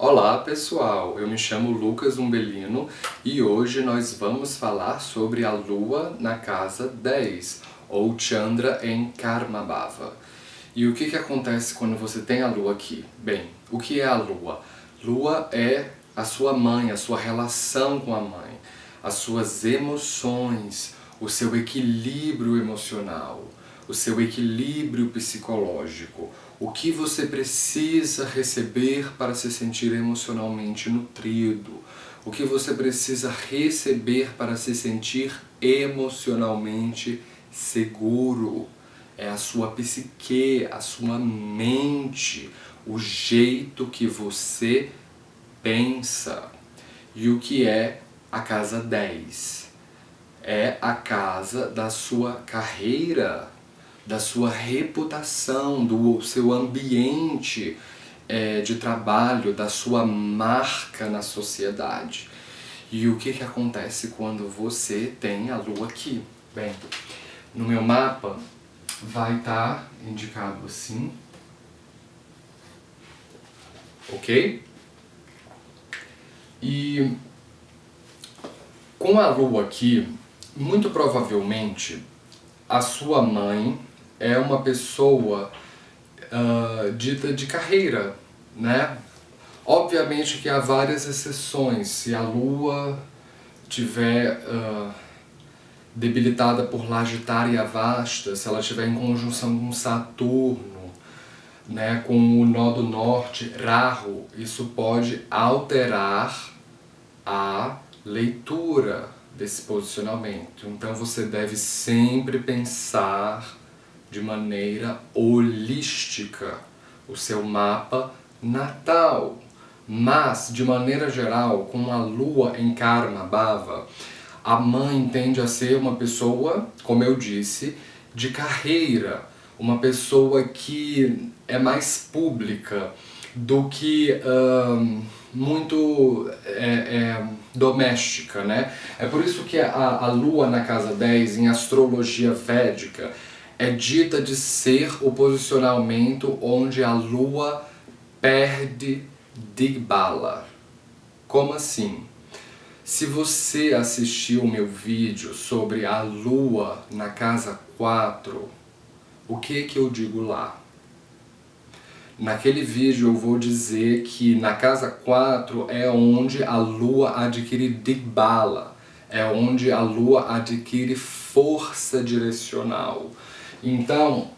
Olá pessoal, eu me chamo Lucas Umbelino e hoje nós vamos falar sobre a Lua na casa 10, ou Chandra em Karmabhava. E o que acontece quando você tem a Lua aqui? Bem, o que é a Lua? Lua é a sua mãe, a sua relação com a mãe, as suas emoções, o seu equilíbrio emocional, o seu equilíbrio psicológico, o que você precisa receber para se sentir emocionalmente nutrido, o que você precisa receber para se sentir emocionalmente seguro. É a sua psique, a sua mente, o jeito que você pensa. E o que é a casa 10? É a casa da sua carreira, da sua reputação, do seu ambiente de trabalho, da sua marca na sociedade. E o que acontece quando você tem a Lua aqui? Bem, no meu mapa vai estar indicado assim, ok? E com a Lua aqui, muito provavelmente a sua mãe é uma pessoa dita de carreira, né? Obviamente que há várias exceções. Se a Lua tiver debilitada por Lagitara Vasta, se ela estiver em conjunção com Saturno, né, com o nó do norte, Rahu, isso pode alterar a leitura desse posicionamento. Então você deve sempre pensar de maneira holística o seu mapa natal. Mas, de maneira geral, com a Lua em Karmabhava, a mãe tende a ser uma pessoa, como eu disse, de carreira, uma pessoa que é mais pública do que muito doméstica, né? É por isso que a Lua na casa 10, em astrologia védica, é dita de ser o posicionamento onde a Lua perde Digbala. Como assim? Se você assistiu o meu vídeo sobre a Lua na casa 4, o que eu digo lá? Naquele vídeo eu vou dizer que na casa 4 é onde a Lua adquire Digbala, é onde a Lua adquire força direcional. Então,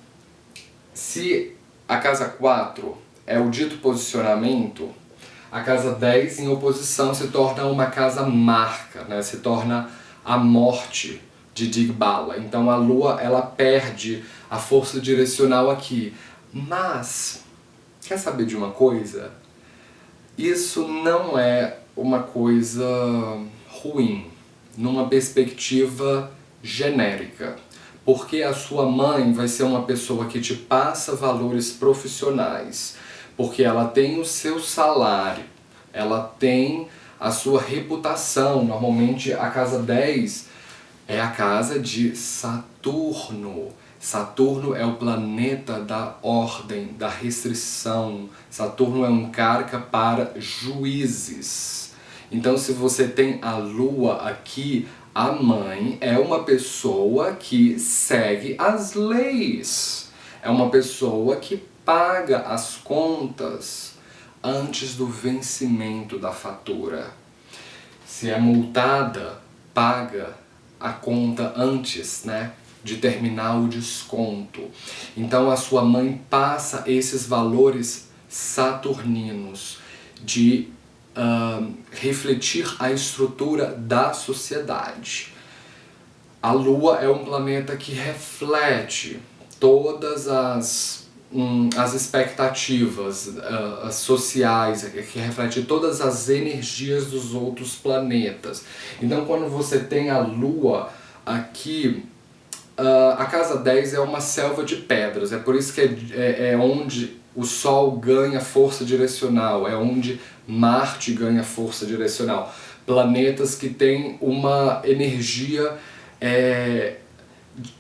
se a casa 4 é o dito posicionamento, a casa 10 em oposição se torna uma casa marca, né? Se torna a morte de Digbala. Então a Lua ela perde a força direcional aqui. Mas, quer saber de uma coisa? Isso não é uma coisa ruim, numa perspectiva genérica. Porque a sua mãe vai ser uma pessoa que te passa valores profissionais, porque ela tem o seu salário, ela tem a sua reputação. Normalmente a casa 10 é a casa de Saturno. Saturno é o planeta da ordem, da restrição. Saturno é um karka para juízes. Então, se você tem a Lua aqui, a mãe é uma pessoa que segue as leis. É uma pessoa que paga as contas antes do vencimento da fatura. Se é multada, paga a conta antes, né, de terminar o desconto. Então a sua mãe passa esses valores saturninos de refletir a estrutura da sociedade. A Lua é um planeta que reflete todas as expectativas sociais, que reflete todas as energias dos outros planetas. Então quando você tem a Lua aqui, a casa 10 é uma selva de pedras, é por isso que é onde o Sol ganha força direcional, é onde Marte ganha força direcional. Planetas que têm uma energia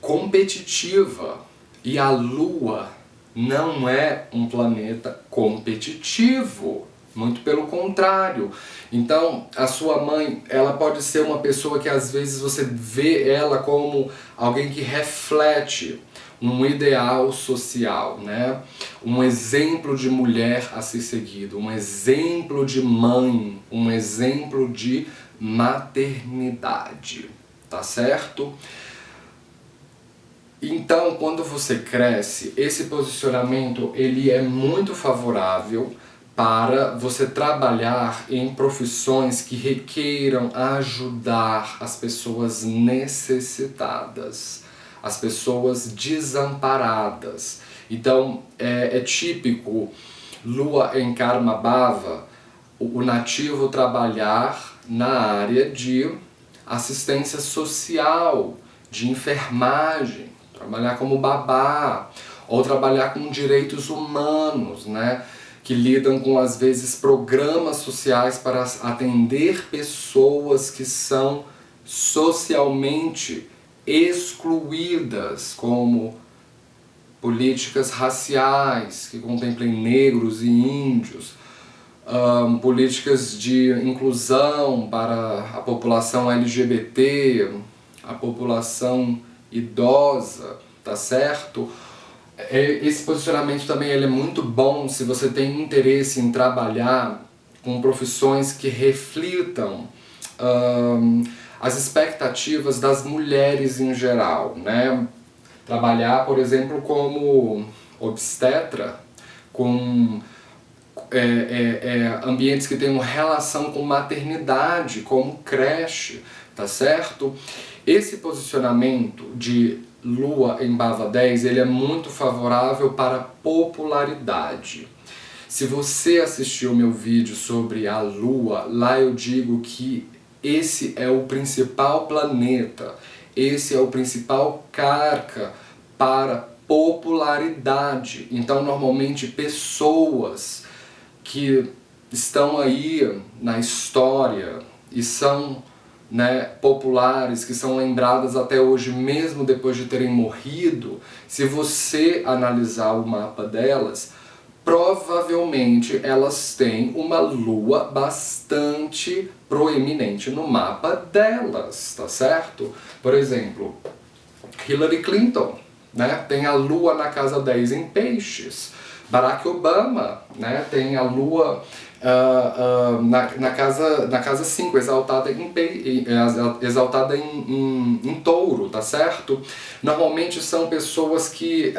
competitiva. E a Lua não é um planeta competitivo. Muito pelo contrário. Então, a sua mãe, ela pode ser uma pessoa que às vezes você vê ela como alguém que reflete um ideal social, né? Um exemplo de mulher a ser seguido, um exemplo de mãe, um exemplo de maternidade, tá certo? Então, quando você cresce, esse posicionamento ele é muito favorável para você trabalhar em profissões que requeiram ajudar as pessoas necessitadas, as pessoas desamparadas. Então, é típico Lua em Karma Bhava, o nativo trabalhar na área de assistência social, de enfermagem, trabalhar como babá, ou trabalhar com direitos humanos, né? Que lidam com, às vezes, programas sociais para atender pessoas que são socialmente excluídas, como políticas raciais, que contemplem negros e índios, políticas de inclusão para a população LGBT, a população idosa, tá certo? Esse posicionamento também ele é muito bom se você tem interesse em trabalhar com profissões que reflitam as expectativas das mulheres em geral, né? Trabalhar, por exemplo, como obstetra, com ambientes que tenham relação com maternidade, como creche, tá certo? Esse posicionamento de Lua em Bhava 10, ele é muito favorável para popularidade. Se você assistiu o meu vídeo sobre a Lua, lá eu digo que esse é o principal planeta, esse é o principal karka para popularidade. Então, normalmente, pessoas que estão aí na história e são populares, que são lembradas até hoje, mesmo depois de terem morrido, se você analisar o mapa delas, provavelmente elas têm uma lua bastante proeminente no mapa delas, tá certo? Por exemplo, Hillary Clinton, né, tem a lua na casa 10 em Peixes. Barack Obama, né, tem a lua na casa 5, exaltada em touro, tá certo? Normalmente são pessoas que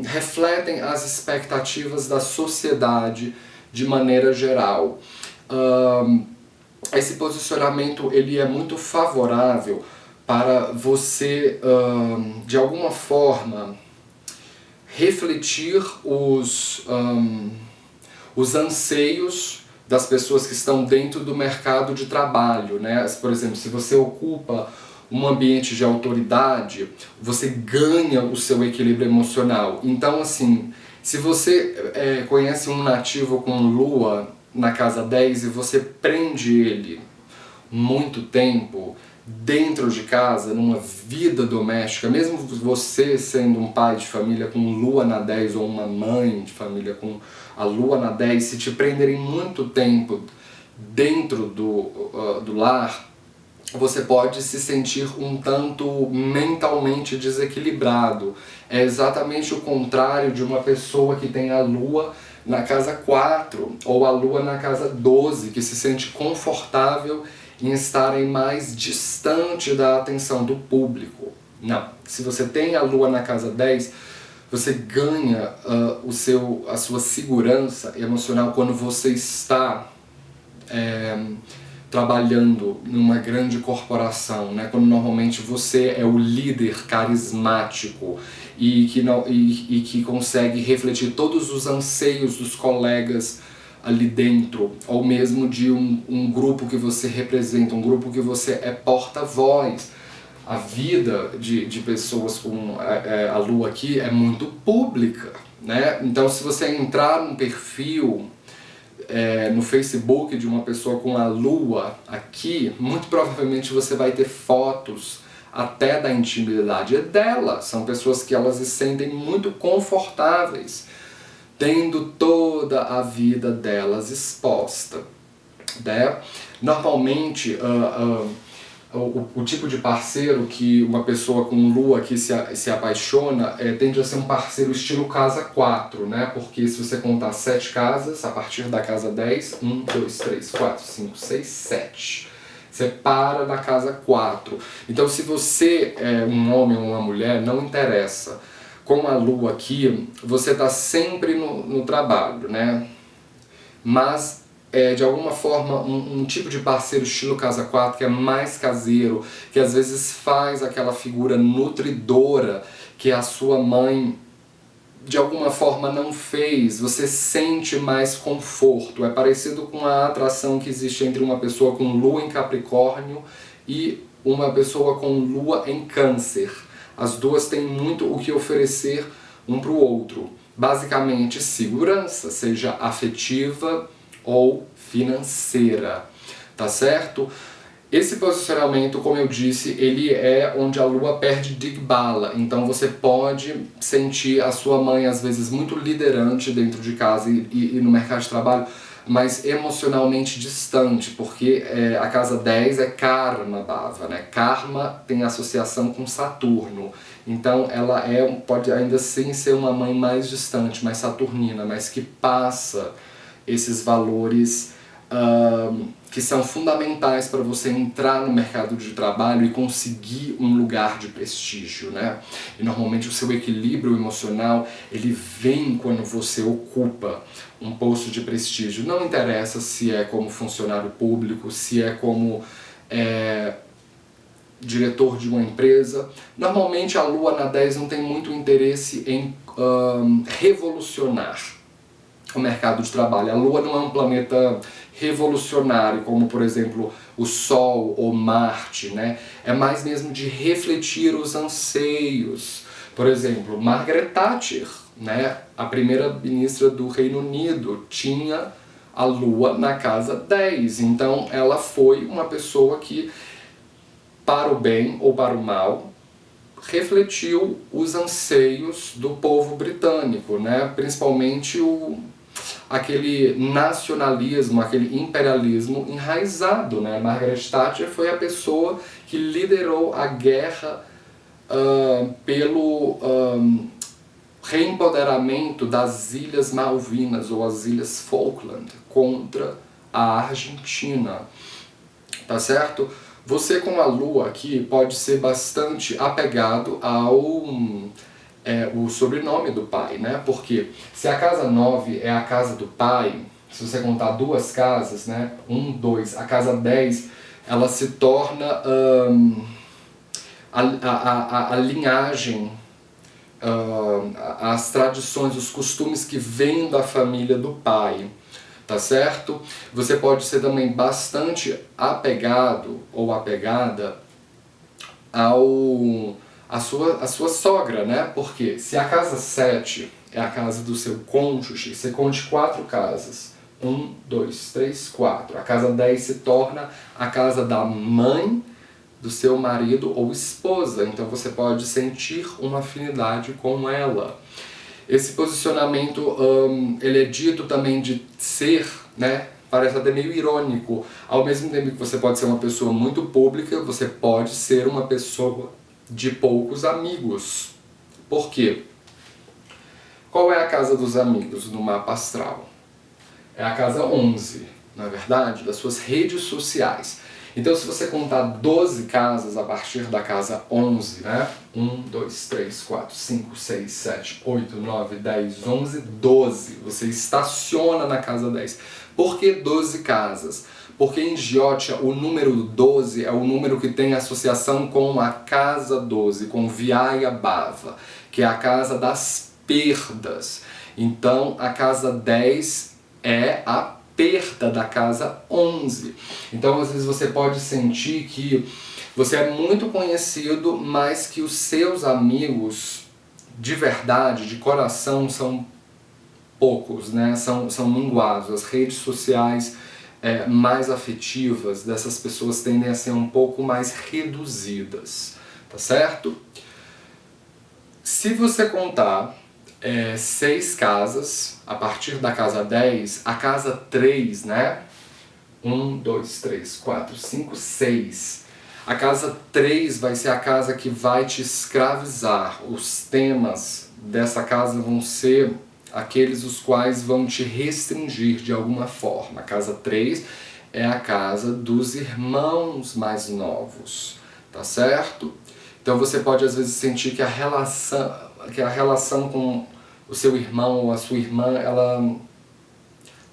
refletem as expectativas da sociedade de maneira geral. Esse posicionamento ele é muito favorável para você, de alguma forma, refletir os anseios das pessoas que estão dentro do mercado de trabalho, né? Por exemplo, se você ocupa um ambiente de autoridade, você ganha o seu equilíbrio emocional. Então, assim, se você conhece um nativo com lua na casa 10 e você prende ele muito tempo dentro de casa, numa vida doméstica, mesmo você sendo um pai de família com lua na 10 ou uma mãe de família com a lua na 10, se te prenderem muito tempo dentro do lar, você pode se sentir um tanto mentalmente desequilibrado. É exatamente o contrário de uma pessoa que tem a lua na casa 4 ou a lua na casa 12, que se sente confortável em estarem mais distante da atenção do público. Não, se você tem a lua na casa 10, você ganha a sua segurança emocional quando você está trabalhando numa grande corporação, né? Quando normalmente você é o líder carismático e que consegue refletir todos os anseios dos colegas ali dentro, ou mesmo de um grupo que você representa, um grupo que você é porta-voz. A vida de pessoas com a lua aqui é muito pública, né? Então, se você entrar num perfil no Facebook de uma pessoa com a lua aqui, muito provavelmente você vai ter fotos até da intimidade dela. São pessoas que elas se sentem muito confortáveis tendo toda a vida delas exposta, né? Normalmente, o tipo de parceiro que uma pessoa com lua que se apaixona tende a ser um parceiro estilo casa 4, né? Porque se você contar 7 casas, a partir da casa 10, 1, 2, 3, 4, 5, 6, 7. Você para na casa 4. Então, se você é um homem ou uma mulher, não interessa. Com a lua aqui, você está sempre no trabalho, né? Mas, de alguma forma, um tipo de parceiro estilo casa 4, que é mais caseiro, que às vezes faz aquela figura nutridora que a sua mãe, de alguma forma, não fez, você sente mais conforto. É parecido com a atração que existe entre uma pessoa com lua em Capricórnio e uma pessoa com lua em Câncer. As duas têm muito o que oferecer um para o outro. Basicamente, segurança, seja afetiva ou financeira, tá certo? Esse posicionamento, como eu disse, ele é onde a lua perde Digbala, então você pode sentir a sua mãe às vezes muito liderante dentro de casa e no mercado de trabalho, mas emocionalmente distante, porque a casa 10 é Karma Bhava, né? Karma tem associação com Saturno, então ela pode ainda assim ser uma mãe mais distante, mais saturnina, mas que passa esses valores que são fundamentais para você entrar no mercado de trabalho e conseguir um lugar de prestígio, né? E normalmente o seu equilíbrio emocional, ele vem quando você ocupa um posto de prestígio. Não interessa se é como funcionário público, se é como diretor de uma empresa. Normalmente a lua na 10 não tem muito interesse em revolucionar o mercado de trabalho. A lua não é um planeta revolucionário, como por exemplo o Sol ou Marte, né? É mais mesmo de refletir os anseios. Por exemplo, Margaret Thatcher, né? A primeira-ministra do Reino Unido, tinha a lua na casa 10, então ela foi uma pessoa que, para o bem ou para o mal, refletiu os anseios do povo britânico, né? Principalmente aquele nacionalismo, aquele imperialismo enraizado, né? Margaret Thatcher foi a pessoa que liderou a guerra pelo reempoderamento das Ilhas Malvinas ou as Ilhas Falkland contra a Argentina, tá certo? Você com a lua aqui pode ser bastante apegado ao o sobrenome do pai, né? Porque se a casa 9 é a casa do pai, se você contar duas casas, né? 1, 2, a casa 10, ela se torna a linhagem, as tradições, os costumes que vêm da família do pai, tá certo? Você pode ser também bastante apegado ou apegada a sua sogra, né? Porque se a casa 7 é a casa do seu cônjuge, você conte 4 casas. 1, 2, 3, 4. A casa 10 se torna a casa da mãe do seu marido ou esposa. Então você pode sentir uma afinidade com ela. Esse posicionamento, ele é dito também de ser, né? Parece até meio irônico. Ao mesmo tempo que você pode ser uma pessoa muito pública, você pode ser uma pessoa de poucos amigos. Por quê? Qual é a casa dos amigos no mapa astral? É a casa 11, não é verdade? Das suas redes sociais. Então, se você contar 12 casas a partir da casa 11, né? 1, 2, 3, 4, 5, 6, 7, 8, 9, 10, 11, 12. Você estaciona na casa 10. Por que 12 casas? Porque em Jyotia o número 12 é o número que tem associação com a casa 12, com Vyaya Bhava, que é a casa das perdas. Então, a casa 10 é a perda da casa 11. Então, às vezes você pode sentir que você é muito conhecido, mas que os seus amigos de verdade, de coração, são poucos, né? São minguados. As redes sociais mais afetivas dessas pessoas tendem a ser um pouco mais reduzidas, tá certo? Se você contar 6 casas, a partir da casa 10, a casa 3, né? 1, 2, 3, 4, 5, 6. A casa 3 vai ser a casa que vai te escravizar. Os temas dessa casa vão ser aqueles os quais vão te restringir de alguma forma. A casa 3 é a casa dos irmãos mais novos, tá certo? Então você pode às vezes sentir que a relação com o seu irmão ou a sua irmã, ela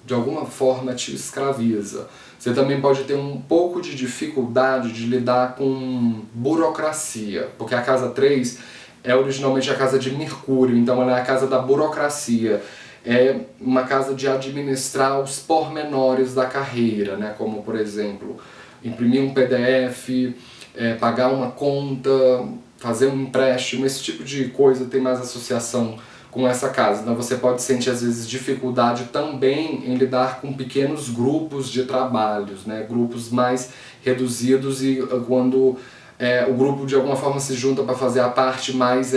de alguma forma te escraviza. Você também pode ter um pouco de dificuldade de lidar com burocracia, porque a casa 3 é originalmente a casa de Mercúrio, então ela é a casa da burocracia. É uma casa de administrar os pormenores da carreira, né? Como, por exemplo, imprimir um PDF, pagar uma conta, fazer um empréstimo, esse tipo de coisa tem mais associação com essa casa. Então você pode sentir às vezes dificuldade também em lidar com pequenos grupos de trabalhos, né? Grupos mais reduzidos, e quando o grupo de alguma forma se junta para fazer a parte mais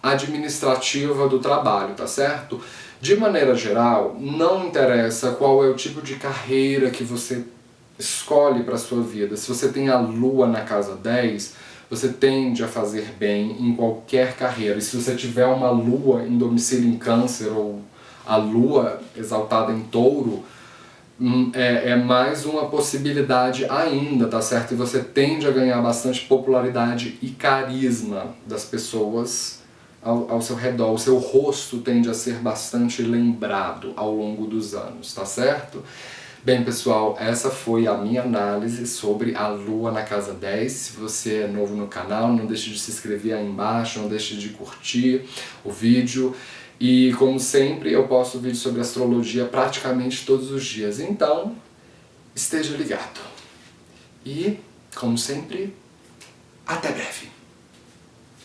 administrativa do trabalho, tá certo? De maneira geral, não interessa qual é o tipo de carreira que você escolhe para a sua vida. Se você tem a Lua na casa 10, você tende a fazer bem em qualquer carreira. E se você tiver uma Lua em domicílio em Câncer ou a Lua exaltada em Touro, é mais uma possibilidade ainda, tá certo? E você tende a ganhar bastante popularidade e carisma das pessoas ao seu redor. O seu rosto tende a ser bastante lembrado ao longo dos anos, tá certo? Bem, pessoal, essa foi a minha análise sobre a Lua na casa 10. Se você é novo no canal, não deixe de se inscrever aí embaixo, não deixe de curtir o vídeo. E, como sempre, eu posto vídeo sobre astrologia praticamente todos os dias. Então, esteja ligado. E, como sempre,